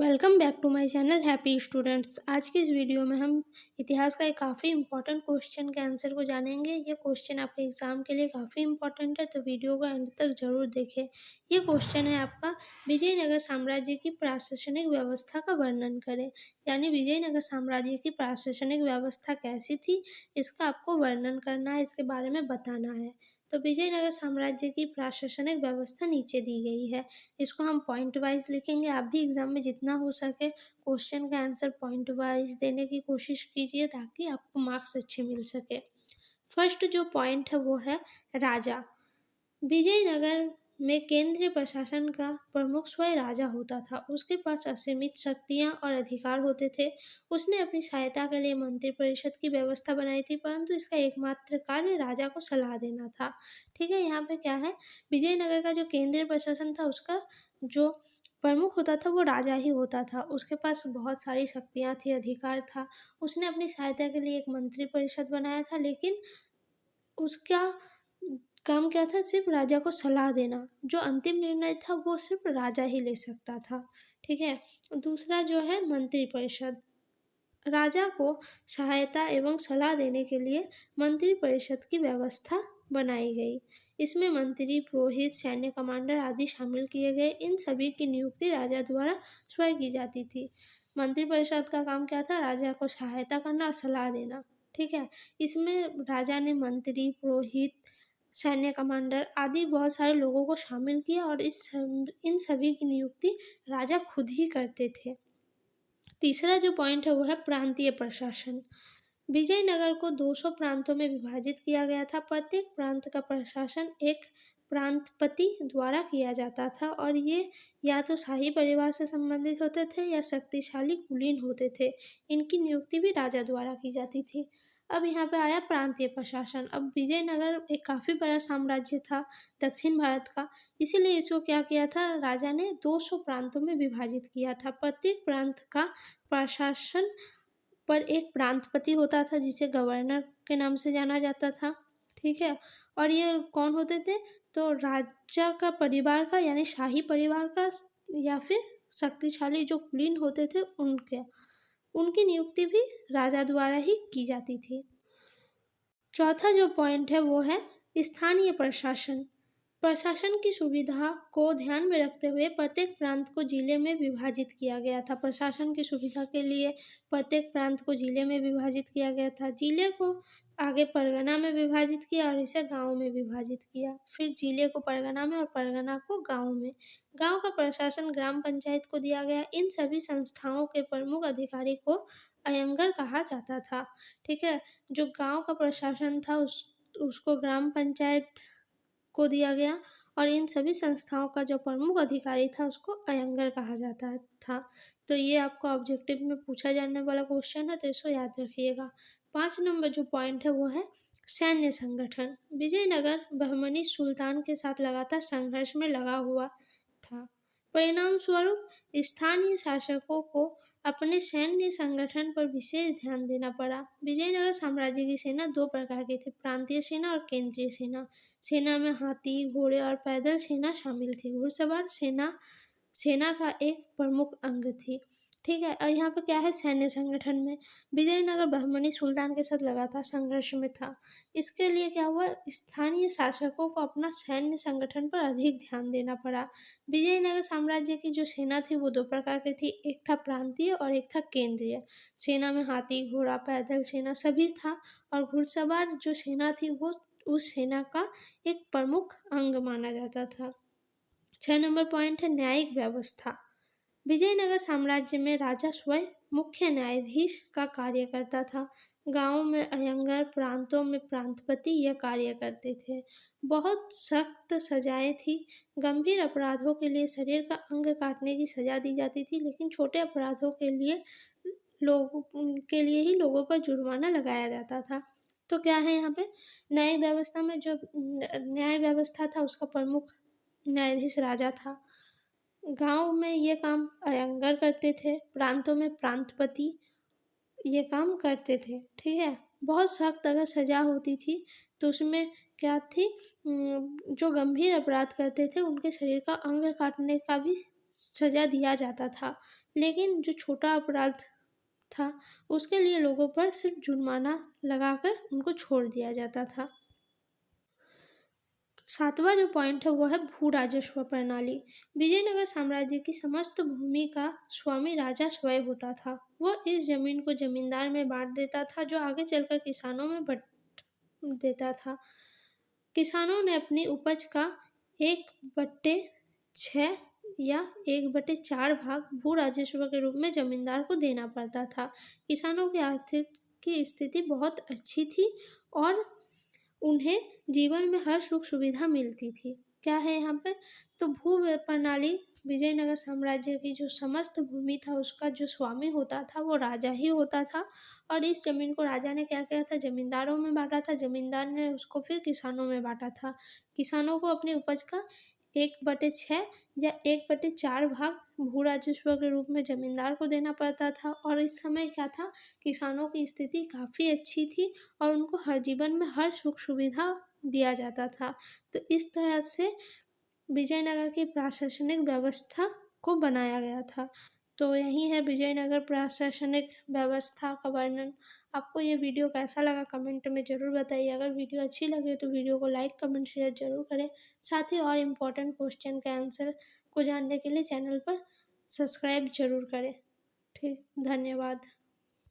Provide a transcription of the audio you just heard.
Welcome back to my channel happy students. आज की इस वीडियो में हम इतिहास का एक काफ़ी इंपॉर्टेंट क्वेश्चन के आंसर को जानेंगे। ये क्वेश्चन आपके एग्जाम के लिए काफ़ी इंपॉर्टेंट है, तो वीडियो को एंड तक जरूर देखें। ये क्वेश्चन है आपका, विजयनगर साम्राज्य की प्रशासनिक व्यवस्था का वर्णन करें। यानी विजयनगर साम्राज्य की प्रशासनिक व्यवस्था कैसी थी, इसका आपको वर्णन करना है, इसके बारे में बताना है। तो विजयनगर साम्राज्य की प्रशासनिक व्यवस्था नीचे दी गई है। इसको हम पॉइंट वाइज लिखेंगे। आप भी एग्जाम में जितना हो सके क्वेश्चन का आंसर पॉइंट वाइज देने की कोशिश कीजिए, ताकि आपको मार्क्स अच्छे मिल सके। फर्स्ट जो पॉइंट है वो है राजा। विजयनगर में केंद्रीय प्रशासन का प्रमुख स्वयं राजा होता था। उसके पास असीमित शक्तियां और अधिकार होते थे। उसने अपनी सहायता के लिए मंत्रिपरिषद की व्यवस्था बनाई थी, परंतु इसका एकमात्र कार्य राजा को सलाह देना था। ठीक है, यहाँ पे क्या है, विजयनगर का जो केंद्रीय प्रशासन था उसका जो प्रमुख होता था वो राजा ही होता था। उसके पास बहुत सारी शक्तियां थी, अधिकार था। उसने अपनी सहायता के लिए एक मंत्रिपरिषद बनाया था, लेकिन उसका काम क्या था, सिर्फ राजा को सलाह देना। जो अंतिम निर्णय था वो सिर्फ राजा ही ले सकता था। ठीक है, दूसरा जो है मंत्रिपरिषद। राजा को सहायता एवं सलाह देने के लिए मंत्रिपरिषद की व्यवस्था बनाई गई। इसमें मंत्री, पुरोहित, सैन्य कमांडर आदि शामिल किए गए। इन सभी की नियुक्ति राजा द्वारा स्वयं की जाती थी। मंत्रिपरिषद का काम क्या था, राजा को सहायता करना और सलाह देना। ठीक है, इसमें राजा ने मंत्री, पुरोहित, सैन्य कमांडर आदि बहुत सारे लोगों को शामिल किया, और इन सभी की नियुक्ति राजा खुद ही करते थे। तीसरा जो पॉइंट है वो है प्रांतीय प्रशासन। विजयनगर को 200 प्रांतों में विभाजित किया गया था। प्रत्येक प्रांत का प्रशासन एक प्रांतपति द्वारा किया जाता था, और ये या तो शाही परिवार से संबंधित होते थे या शक्तिशाली कुलीन होते थे। इनकी नियुक्ति भी राजा द्वारा की जाती थी। अब यहाँ पे आया प्रांतीय प्रशासन। अब विजयनगर एक काफ़ी बड़ा साम्राज्य था दक्षिण भारत का, इसीलिए इसको क्या किया था, राजा ने 200 प्रांतों में विभाजित किया था। प्रत्येक प्रांत का प्रशासन पर एक प्रांतपति होता था, जिसे गवर्नर के नाम से जाना जाता था। ठीक है, और ये कौन होते थे, तो राजा का परिवार का, यानी शाही परिवार का, या फिर शक्तिशाली जो कुलीन होते थे उनकी नियुक्ति भी राजा द्वारा ही की जाती थी। चौथा जो पॉइंट है वो है स्थानीय प्रशासन। प्रशासन की सुविधा को ध्यान में रखते हुए प्रत्येक प्रांत को जिले में विभाजित किया गया था। प्रशासन की सुविधा के लिए प्रत्येक प्रांत को जिले में विभाजित किया गया था। जिले को आगे परगना में विभाजित किया और इसे गांव में विभाजित किया। फिर जिले को परगना में और परगना को गांव में। गांव का प्रशासन ग्राम पंचायत को दिया गया। इन सभी संस्थाओं के प्रमुख अधिकारी को अयंगर कहा जाता था। ठीक है, जो गांव का प्रशासन था उसको ग्राम पंचायत को दिया गया, और इन सभी संस्थाओं का जो प्रमुख अधिकारी था उसको अयंगर कहा जाता था। तो ये आपको ऑब्जेक्टिव में पूछा जाने वाला क्वेश्चन है, तो इसको याद रखिएगा। 5 नंबर जो पॉइंट है वो है सैन्य संगठन। विजयनगर बहमनी सुल्तान के साथ लगातार संघर्ष में लगा हुआ था। परिणाम स्वरूप स्थानीय शासकों को अपने सैन्य संगठन पर विशेष ध्यान देना पड़ा। विजयनगर साम्राज्य की सेना 2 प्रकार की थी, प्रांतीय सेना और केंद्रीय सेना। सेना में हाथी, घोड़े और पैदल सेना शामिल थी। घुड़सवार सेना का एक प्रमुख अंग थी। ठीक है, और यहाँ पे क्या है, सैन्य संगठन में विजयनगर बहमनी सुल्तान के साथ लगातार संघर्ष में था। इसके लिए क्या हुआ, स्थानीय शासकों को अपना सैन्य संगठन पर अधिक ध्यान देना पड़ा। विजयनगर साम्राज्य की जो सेना थी वो 2 प्रकार की थी, एक था प्रांतीय और एक था केंद्रीय। सेना में हाथी, घोड़ा, पैदल सेना सभी था, और घुड़सवार जो सेना थी वो उस सेना का एक प्रमुख अंग माना जाता था। 6 नंबर पॉइंट है न्यायिक व्यवस्था। विजयनगर साम्राज्य में राजा स्वयं मुख्य न्यायाधीश का कार्य करता था। गांवों में अयंगर, प्रांतों में प्रांतपति यह कार्य करते थे। बहुत सख्त सजाएं थी। गंभीर अपराधों के लिए शरीर का अंग काटने की सजा दी जाती थी, लेकिन छोटे अपराधों के लिए ही लोगों पर जुर्माना लगाया जाता था। तो क्या है यहाँ पे, न्याय व्यवस्था में जो न्याय व्यवस्था था उसका प्रमुख न्यायाधीश राजा था। गांव में ये काम अयंगर करते थे, प्रांतों में प्रांतपति ये काम करते थे। ठीक है, बहुत सख्त अगर सजा होती थी तो उसमें क्या थी, जो गंभीर अपराध करते थे उनके शरीर का अंग काटने का भी सज़ा दिया जाता था, लेकिन जो छोटा अपराध था उसके लिए लोगों पर सिर्फ जुर्माना लगाकर उनको छोड़ दिया जाता था। सातवां जो पॉइंट है वो है भू राजस्व प्रणाली। विजयनगर साम्राज्य की समस्त भूमि का स्वामी राजा स्वयं होता था। वो इस जमीन को जमींदार में बांट देता था, जो आगे चलकर किसानों में बट देता था। किसानों ने अपनी उपज का 1/6 या 1/4 भाग भू राजस्व के रूप में जमींदार को देना पड़ता था। किसानों की आर्थिक की स्थिति बहुत अच्छी थी और उन्हें जीवन में हर सुख सुविधा मिलती थी। क्या है यहाँ पे, तो भू प्रणाली विजयनगर साम्राज्य की जो समस्त भूमि था उसका जो स्वामी होता था वो राजा ही होता था। और इस जमीन को राजा ने क्या किया था, जमींदारों में बांटा था, जमींदार ने उसको फिर किसानों में बांटा था। किसानों को अपनी उपज का 1/6 या 1/4 भाग भू राजस्व के रूप में जमींदार को देना पड़ता था। और इस समय क्या था, किसानों की स्थिति काफ़ी अच्छी थी और उनको हर जीवन में हर सुख सुविधा दिया जाता था। तो इस तरह से विजयनगर की प्रशासनिक व्यवस्था को बनाया गया था। तो यही है विजयनगर प्रशासनिक व्यवस्था का वर्णन। आपको ये वीडियो कैसा लगा कमेंट में ज़रूर बताइए। अगर वीडियो अच्छी लगे तो वीडियो को लाइक कमेंट शेयर ज़रूर करें। साथ ही और इम्पोर्टेंट क्वेश्चन के आंसर को जानने के लिए चैनल पर सब्सक्राइब ज़रूर करें। ठीक, धन्यवाद।